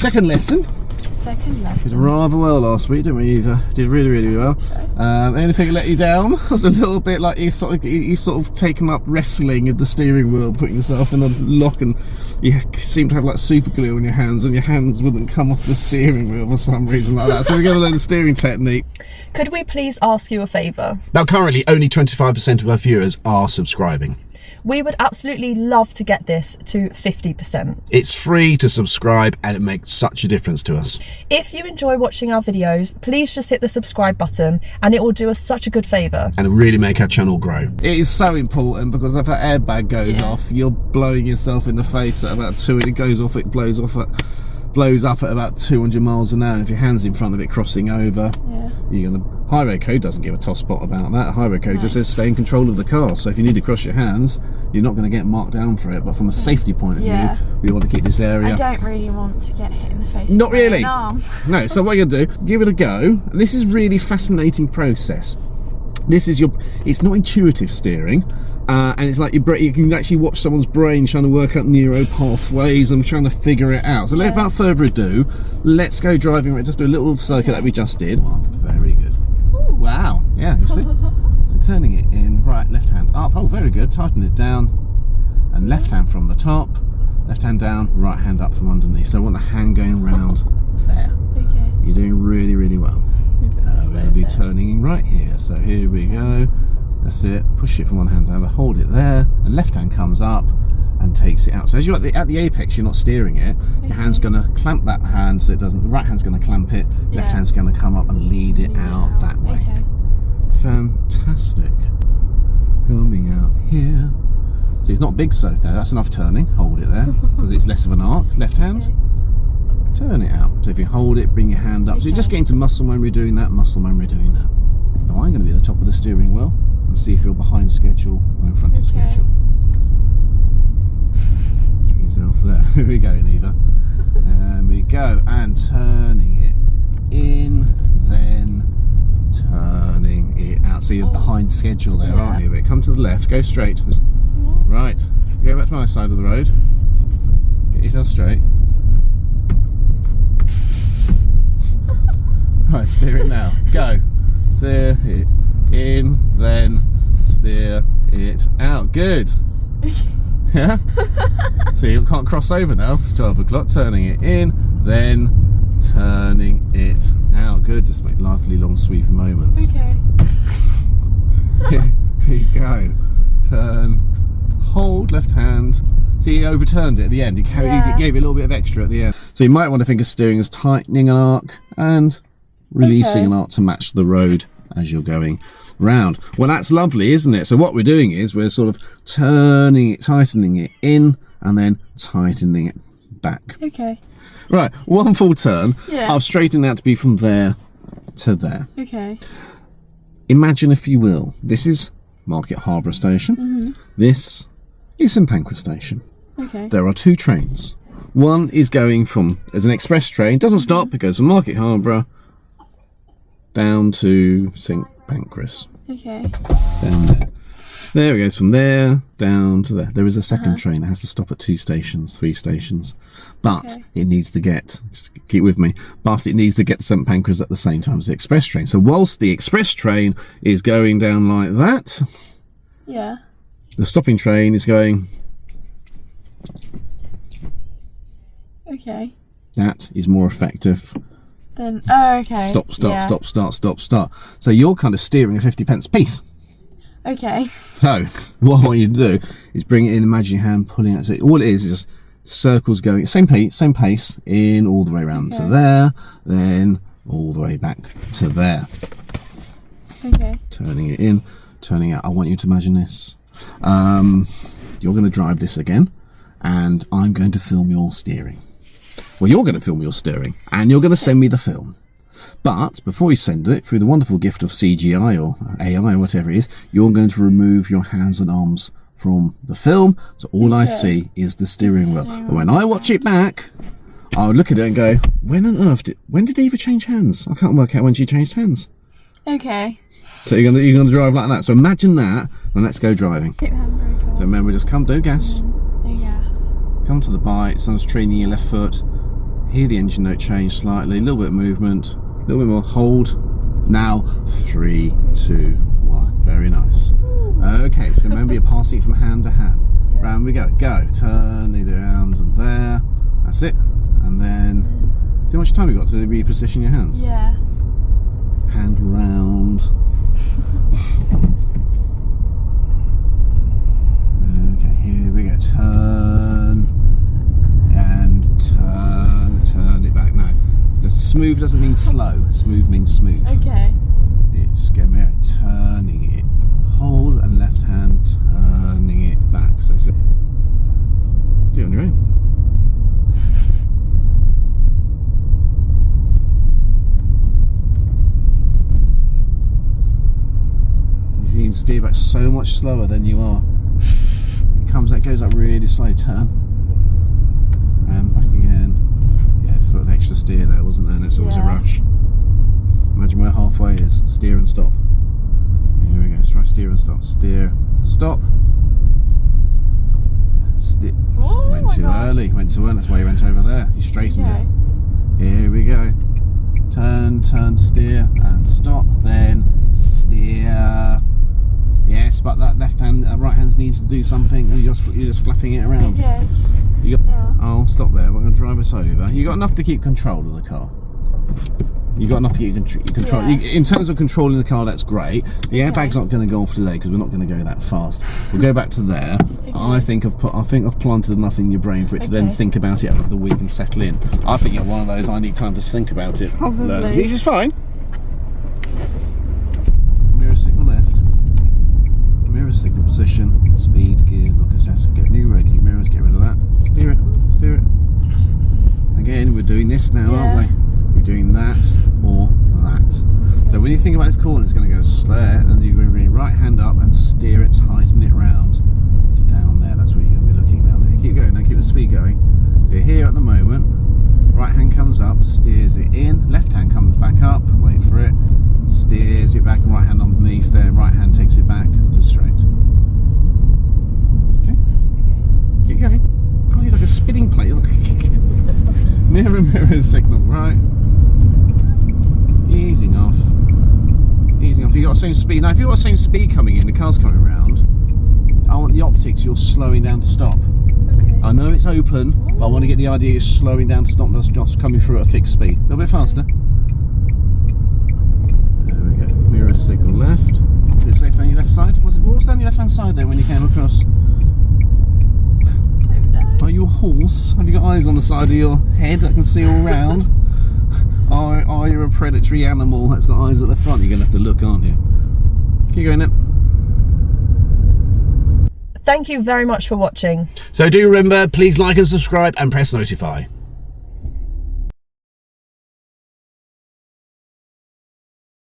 Second lesson. Second lesson. Did rather well last week, didn't we, Eva? Did really, really well. Anything let you down? I was a little bit like you sort of taken up wrestling with the steering wheel, putting yourself in a lock, and you seem to have like super glue on your hands, and your hands wouldn't come off the steering wheel for some reason like that. So we're going to learn the steering technique. Could we please ask you a favour? Now, currently, only 25% of our viewers are subscribing. We would absolutely love to get this to 50%. It's free to subscribe and it makes such a difference to us. If you enjoy watching our videos, please just hit the subscribe button and it will do us such a good favour. And it'll really make our channel grow. It is so important because if that airbag goes off, you're blowing yourself in the face at about blows up at about 200 miles an hour. And if your hand's in front of it crossing over, you're gonna. Highway code doesn't give a toss spot about that. Highway code just says stay in control of the car. So if you need to cross your hands, you're not going to get marked down for it. But from a safety point of view, we want to keep this area. I don't really want to get hit in the face. Not really. No. So what you're gonna do? Give it a go. And this is really fascinating process. This is it's not intuitive steering. And it's like you can actually watch someone's brain trying to work out neuro pathways and trying to figure it out. So without further ado, let's go driving. Just do a little circuit that we just did. Very good. Ooh. Wow. Yeah, you see? So turning it in, right, left hand up. Oh, very good. Tighten it down. And left hand from the top. Left hand down, right hand up from underneath. So I want the hand going round there. Okay. You're doing really, really well. We're going to be turning right here. So here we go. That's it. Push it from one hand down, hold it there, and left hand comes up and takes it out. So as you're at the apex, you're not steering it. Your hand's going to clamp that hand so it doesn't. The right hand's going to clamp it. Left hand's going to come up and lead it out that way. Okay. Fantastic. Coming out here. So it's not big so there. That's enough turning. Hold it there because it's less of an arc. Left hand. Turn it out. So if you hold it, bring your hand up. So you're just getting to muscle memory doing that. Muscle memory doing that. Now I'm going to be at the top of the steering wheel and see if you're behind schedule or in front of schedule. Put yourself there. Here we go, Eva. There we go. And turning it in, then turning it out. So you're behind schedule there, aren't you? But come to the left, go straight. Right. Go back to my side of the road. Get yourself straight. Right, steer it now. Go. Steer it in, then steer it out. Good. Yeah? So you can't cross over now for 12 o'clock. Turning it in, then turning it out. Good. Just make lively, long, sweeping moments. Okay. Here we go. Turn. Hold left hand. See, you overturned it at the end. You gave it a little bit of extra at the end. So you might want to think of steering as tightening an arc and releasing an arc to match the road as you're going round. Well, that's lovely, isn't it? So what we're doing is we're sort of tightening it in and then tightening it back. Okay. Right, one full turn. Yeah. I've straightened that to be from there to there. Okay. Imagine, if you will, this is Market Harborough Station. This is St Pancras Station. Okay. There are two trains. One is going as an express train, doesn't stop, it goes from Market Harborough down to St Pancras. Okay. Down there. There it goes from there down to there. There is a second train that has to stop at 2 stations, 3 stations. But it needs to keep with me, but it needs to get to St Pancras at the same time as the express train. So whilst the express train is going down like that, the stopping train is going. Okay. That is more effective. Then, Stop, start, stop, start, stop, start. So you're kind of steering a 50p piece. Okay. So what I want you to do is bring it in, imagine your hand pulling it. So all it is just circles going, same pace, in all the way around to there, then all the way back to there. Okay. Turning it in, turning out. I want you to imagine this. You're going to drive this again, and I'm going to film your steering. Well, you're going to film your steering, and you're going to send me the film. But before you send it, through the wonderful gift of CGI or AI or whatever it is, you're going to remove your hands and arms from the film. So all I see is the steering wheel. And when I watch it back, I'll look at it and go, when on earth when did Eva change hands? I can't work out when she changed hands. Okay. So you're gonna drive like that. So imagine that, and let's go driving. Keep the handbrake on. So remember, just come, do gas. No gas. Come to the bite. Someone's training your left foot. Hear the engine note change slightly, a little bit of movement, a little bit more. Hold. Now, 3, 2, 1. Very nice. Okay, so remember you're passing it from hand to hand. Yeah. Round we go. Go. Turn it around and there. That's it. And then, see how much time you got to reposition your hands? Yeah. Hand round. Okay, here we go. Turn and turn it back. Now, smooth doesn't mean slow. Smooth means smooth. Okay. It's getting out, turning it. Hold and left hand, turning it back. So do it on your own. You can steer back so much slower than you are. It goes up really slow. Turn and back again. Yeah, just a bit of extra steer there, wasn't there? And it's always a rush. Imagine where halfway is. Steer and stop. Here we go. Let's try steer and stop. Steer, stop. Oh went too early. Went too early. That's why you went over there. You straightened it. Here we go. Turn, steer, and stop. Then steer. Yes, but that left hand, right hand needs to do something. And you're just flapping it around. Okay. I'll stop there. We're going to drive us over. You got enough to keep control of the car. You got enough to keep control. Yeah. In terms of controlling the car, that's great. The airbag's not going to go off today because we're not going to go that fast. We'll go back to there. Okay. I think I've planted enough in your brain for it to then think about it over the week and settle in. I think you're one of those. I need time to think about it. Probably. Which is fine. Mirror signal left. Mirror signal position. Speed, gear, look, assess. Get new radio mirrors. Get rid of that. Steer it. Steer it. Again, we're doing this now, aren't we? You're doing that or that. So when you think about this corner, it's going to go there, and you're going to bring right hand up and steer it, tighten it round to down there. That's where you're going to be looking down there. Keep going now, keep the speed going. So you're here at the moment, right hand comes up, steers it in, left hand comes back up, wait for it, steers it back, and right hand underneath there, right hand takes it back to straight. Okay? Keep going. Oh, you're like a spinning plate. Mirror signal, right? Easing off. Easing off. You got the same speed. Now, if you've got the same speed coming in, the car's coming around, I want the optics, you're slowing down to stop. Okay. I know it's open, but I want to get the idea you're slowing down to stop, not just coming through at a fixed speed. A little bit faster. There we go. Mirror signal left. Did it safe down your left side? What was down your left hand side there when you came across? Are you a horse? Have you got eyes on the side of your head that can see all round? Are you a predatory animal that's got eyes at the front? You're going to have to look, aren't you? Keep going then. Thank you very much for watching. So do remember, please like and subscribe and press notify.